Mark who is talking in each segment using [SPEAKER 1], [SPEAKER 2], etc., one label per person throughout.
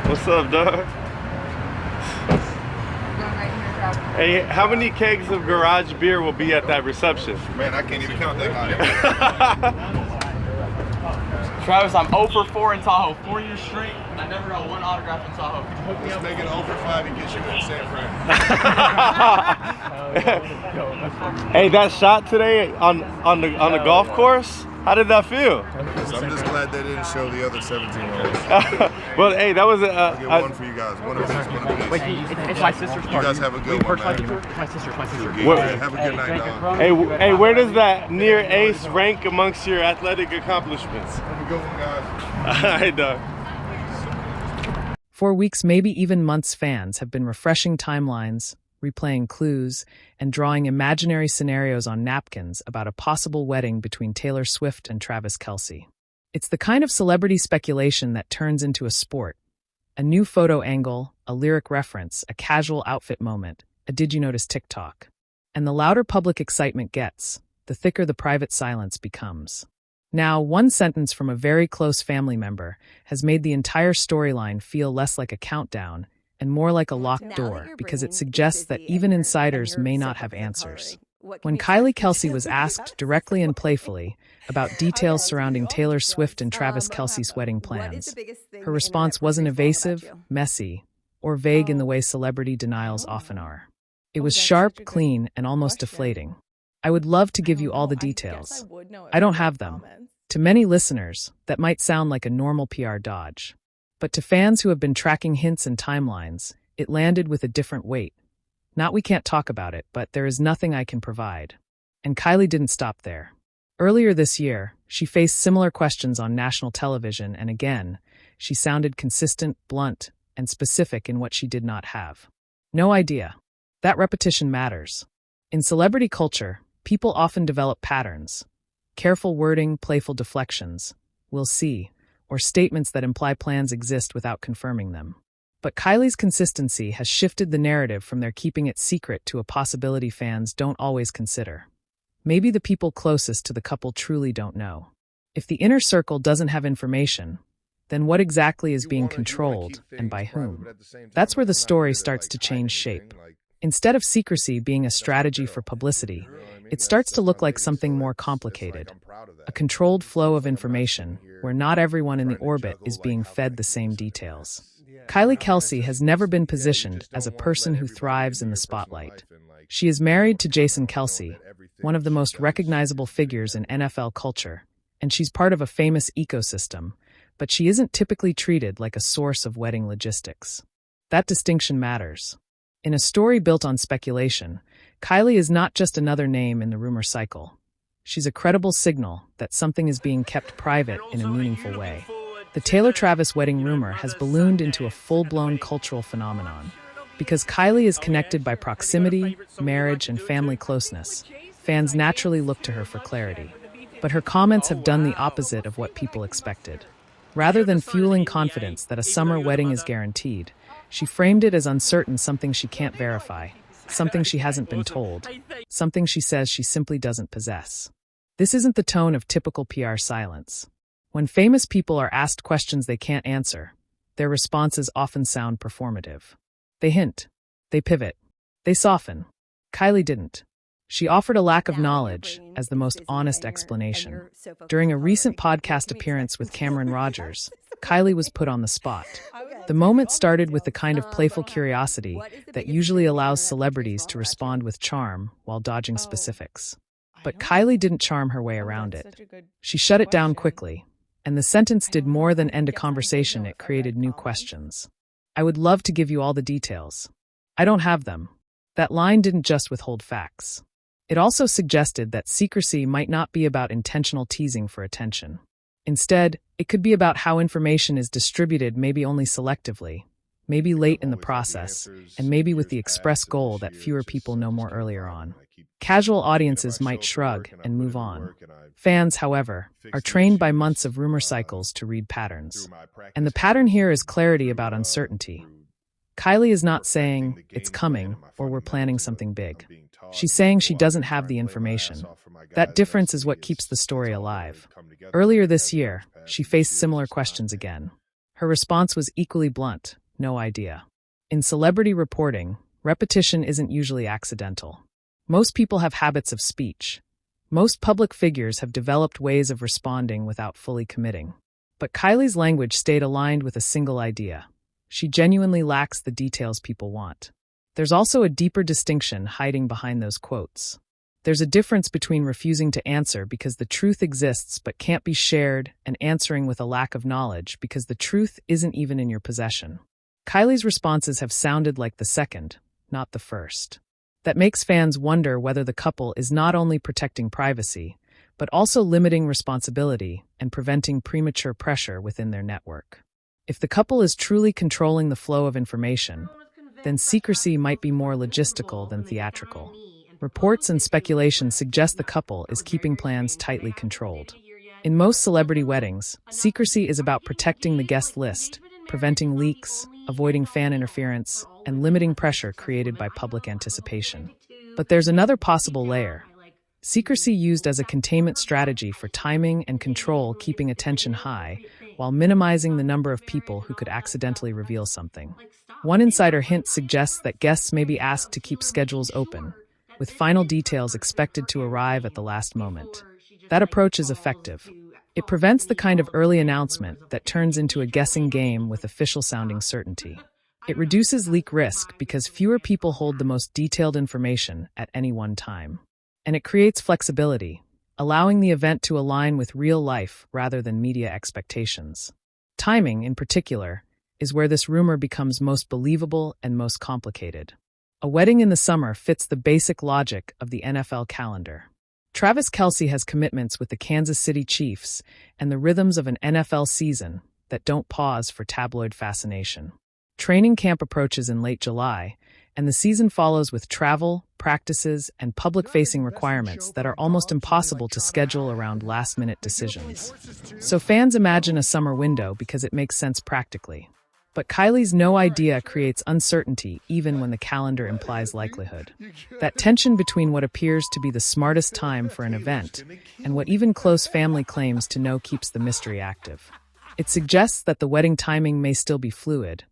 [SPEAKER 1] What's up, dog? Hey, how many kegs of garage beer will be at that reception?
[SPEAKER 2] Man, I can't even count that high.
[SPEAKER 3] Travis, I'm 0 for 4 in Tahoe. 4 years straight, I never got one autograph in Tahoe. Could you hook me up?
[SPEAKER 2] Let's make it 0 for 5 and get you in San Fran.
[SPEAKER 1] Hey, that shot today on the golf course, how did that feel?
[SPEAKER 2] So I'm just glad they didn't show the other 17 holes.
[SPEAKER 1] Well, hey, that was
[SPEAKER 2] I'll get one for you guys. One of these.
[SPEAKER 3] Wait, it's my sister's car.
[SPEAKER 2] You guys have a good one, man.
[SPEAKER 3] It's my sister.
[SPEAKER 2] Have a good night, dog.
[SPEAKER 1] Hey, where does that near ace rank amongst your athletic accomplishments?
[SPEAKER 2] Have a good one, guys.
[SPEAKER 1] All right, dog.
[SPEAKER 4] For weeks, maybe even months, fans have been refreshing timelines, replaying clues, and drawing imaginary scenarios on napkins about a possible wedding between Taylor Swift and Travis Kelce. It's the kind of celebrity speculation that turns into a sport. A new photo angle, a lyric reference, a casual outfit moment, a did you notice TikTok. And the louder public excitement gets, the thicker the private silence becomes. Now, one sentence from a very close family member has made the entire storyline feel less like a countdown and more like a locked door because it suggests that even insiders may not have answers. When Kylie Kelce was asked directly and playfully about details surrounding Taylor Swift and Travis Kelce's wedding plans, her response wasn't evasive, messy, or vague in the way celebrity denials often are. It was sharp, clean, and almost deflating. I would love to give you all the details. I don't have them. To many listeners, that might sound like a normal PR dodge. But to fans who have been tracking hints and timelines, it landed with a different weight. Not we can't talk about it, but there is nothing I can provide. And Kylie didn't stop there. Earlier this year, she faced similar questions on national television, and again, she sounded consistent, blunt, and specific in what she did not have. No idea. That repetition matters. In celebrity culture, people often develop patterns. Careful wording, playful deflections, we'll see, or statements that imply plans exist without confirming them. But Kylie's consistency has shifted the narrative from their keeping it secret to a possibility fans don't always consider. Maybe the people closest to the couple truly don't know. If the inner circle doesn't have information, then what exactly is being controlled and by whom? That's where the story starts to change shape. Instead of secrecy being a strategy for publicity, it starts to look like something more complicated. A controlled flow of information where not everyone in the orbit is being fed the same details. Kylie Kelce has never been positioned as a person who thrives in the spotlight. She is married to Jason Kelce, one of the most recognizable figures in NFL culture, and she's part of a famous ecosystem, but she isn't typically treated like a source of wedding logistics. That distinction matters. In a story built on speculation, Kylie is not just another name in the rumor cycle. She's a credible signal that something is being kept private in a meaningful way. The Taylor-Travis wedding rumor has ballooned into a full-blown cultural phenomenon. Because Kylie is connected by proximity, marriage, and family closeness, fans naturally look to her for clarity. But her comments have done the opposite of what people expected. Rather than fueling confidence that a summer wedding is guaranteed, she framed it as uncertain, something she can't verify, something she hasn't been told, something she says she simply doesn't possess. This isn't the tone of typical PR silence. When famous people are asked questions they can't answer, their responses often sound performative. They hint, they pivot, they soften. Kylie didn't. She offered a lack of knowledge as the most honest explanation. During a recent podcast appearance with Cameron Rogers, Kylie was put on the spot. The moment started with the kind of playful curiosity that usually allows celebrities to respond with charm while dodging specifics. But Kylie didn't charm her way around it. She shut it down quickly, and the sentence did more than end a conversation, it created new questions. I would love to give you all the details. I don't have them. That line didn't just withhold facts. It also suggested that secrecy might not be about intentional teasing for attention. Instead, it could be about how information is distributed, maybe only selectively, maybe late in the process, and maybe with the express goal that fewer people know more earlier on. Casual audiences might shrug and move on. Fans, however, are trained by months of rumor cycles to read patterns. And the pattern here is clarity about uncertainty. Kylie is not saying, it's coming, or we're planning something big. She's saying she doesn't have the information. That difference is what keeps the story alive. Earlier this year, she faced similar questions again. Her response was equally blunt, no idea. In celebrity reporting, repetition isn't usually accidental. Most people have habits of speech. Most public figures have developed ways of responding without fully committing. But Kylie's language stayed aligned with a single idea. She genuinely lacks the details people want. There's also a deeper distinction hiding behind those quotes. There's a difference between refusing to answer because the truth exists but can't be shared and answering with a lack of knowledge because the truth isn't even in your possession. Kylie's responses have sounded like the second, not the first. That makes fans wonder whether the couple is not only protecting privacy, but also limiting responsibility and preventing premature pressure within their network. If the couple is truly controlling the flow of information, then secrecy might be more logistical than theatrical. Reports and speculation suggest the couple is keeping plans tightly controlled. In most celebrity weddings, secrecy is about protecting the guest list, preventing leaks, avoiding fan interference, and limiting pressure created by public anticipation. But there's another possible layer. Secrecy used as a containment strategy for timing and control, keeping attention high, while minimizing the number of people who could accidentally reveal something. One insider hint suggests that guests may be asked to keep schedules open, with final details expected to arrive at the last moment. That approach is effective. It prevents the kind of early announcement that turns into a guessing game with official-sounding certainty. It reduces leak risk because fewer people hold the most detailed information at any one time. And it creates flexibility, allowing the event to align with real life rather than media expectations. Timing, in particular, is where this rumor becomes most believable and most complicated. A wedding in the summer fits the basic logic of the NFL calendar. Travis Kelce has commitments with the Kansas City Chiefs and the rhythms of an NFL season that don't pause for tabloid fascination. Training camp approaches in late July, and the season follows with travel, practices, and public-facing requirements that are almost impossible to schedule around last-minute decisions. So fans imagine a summer window because it makes sense practically. But Kylie's no idea creates uncertainty even when the calendar implies likelihood. That tension between what appears to be the smartest time for an event and what even close family claims to know keeps the mystery active. It suggests that the wedding timing may still be fluid,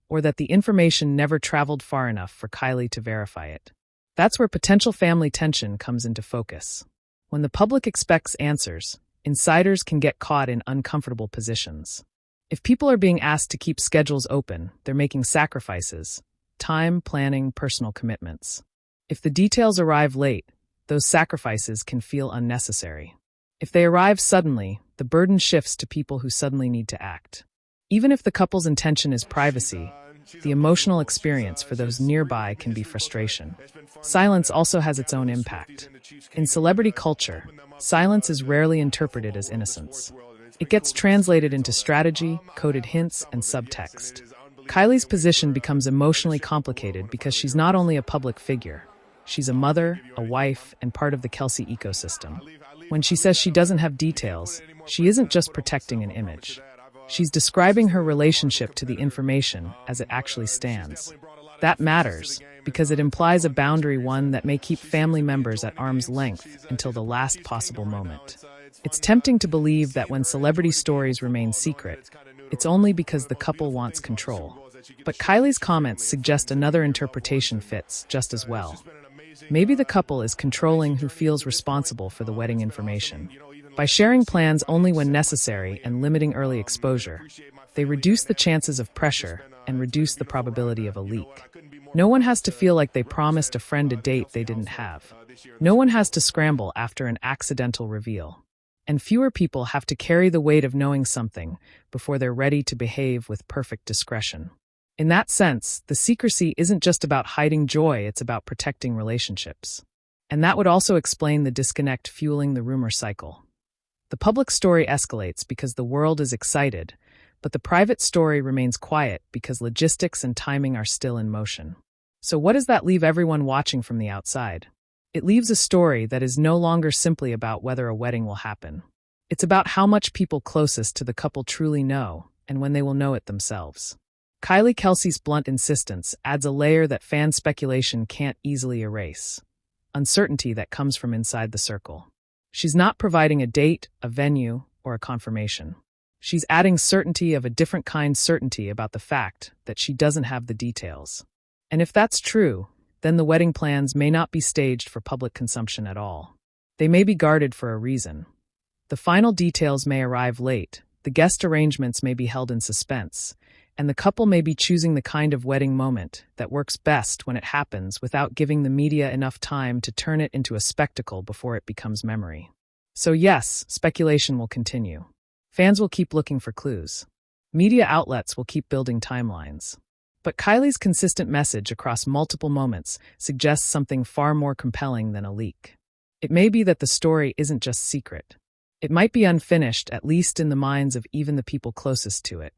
[SPEAKER 4] or that the information never traveled far enough for Kylie to verify it. That's where potential family tension comes into focus. When the public expects answers, insiders can get caught in uncomfortable positions. If people are being asked to keep schedules open, they're making sacrifices, time, planning, personal commitments. If the details arrive late, those sacrifices can feel unnecessary. If they arrive suddenly, the burden shifts to people who suddenly need to act. Even if the couple's intention is privacy, the emotional experience for those nearby can be frustration. Silence also has its own impact. In celebrity culture, silence is rarely interpreted as innocence. It gets translated into strategy, coded hints, and subtext. Kylie's position becomes emotionally complicated because she's not only a public figure, she's a mother, a wife, and part of the Kelce ecosystem. When she says she doesn't have details, she isn't just protecting an image. She's describing her relationship to the information as it actually stands. That matters, because it implies a boundary, one that may keep family members at arm's length until the last possible moment. It's tempting to believe that when celebrity stories remain secret, it's only because the couple wants control. But Kylie's comments suggest another interpretation fits just as well. Maybe the couple is controlling who feels responsible for the wedding information. By sharing plans only when necessary and limiting early exposure, they reduce the chances of pressure and reduce the probability of a leak. No one has to feel like they promised a friend a date they didn't have. No one has to scramble after an accidental reveal. And fewer people have to carry the weight of knowing something before they're ready to behave with perfect discretion. In that sense, the secrecy isn't just about hiding joy, it's about protecting relationships. And that would also explain the disconnect fueling the rumor cycle. The public story escalates because the world is excited, but the private story remains quiet because logistics and timing are still in motion. So what does that leave everyone watching from the outside? It leaves a story that is no longer simply about whether a wedding will happen. It's about how much people closest to the couple truly know, and when they will know it themselves. Kylie Kelce's blunt insistence adds a layer that fan speculation can't easily erase. Uncertainty that comes from inside the circle. She's not providing a date, a venue, or a confirmation. She's adding certainty of a different kind, certainty about the fact that she doesn't have the details. And if that's true, then the wedding plans may not be staged for public consumption at all. They may be guarded for a reason. The final details may arrive late, the guest arrangements may be held in suspense, and the couple may be choosing the kind of wedding moment that works best when it happens without giving the media enough time to turn it into a spectacle before it becomes memory. So yes, speculation will continue. Fans will keep looking for clues. Media outlets will keep building timelines. But Kylie's consistent message across multiple moments suggests something far more compelling than a leak. It may be that the story isn't just secret. It might be unfinished, at least in the minds of even the people closest to it.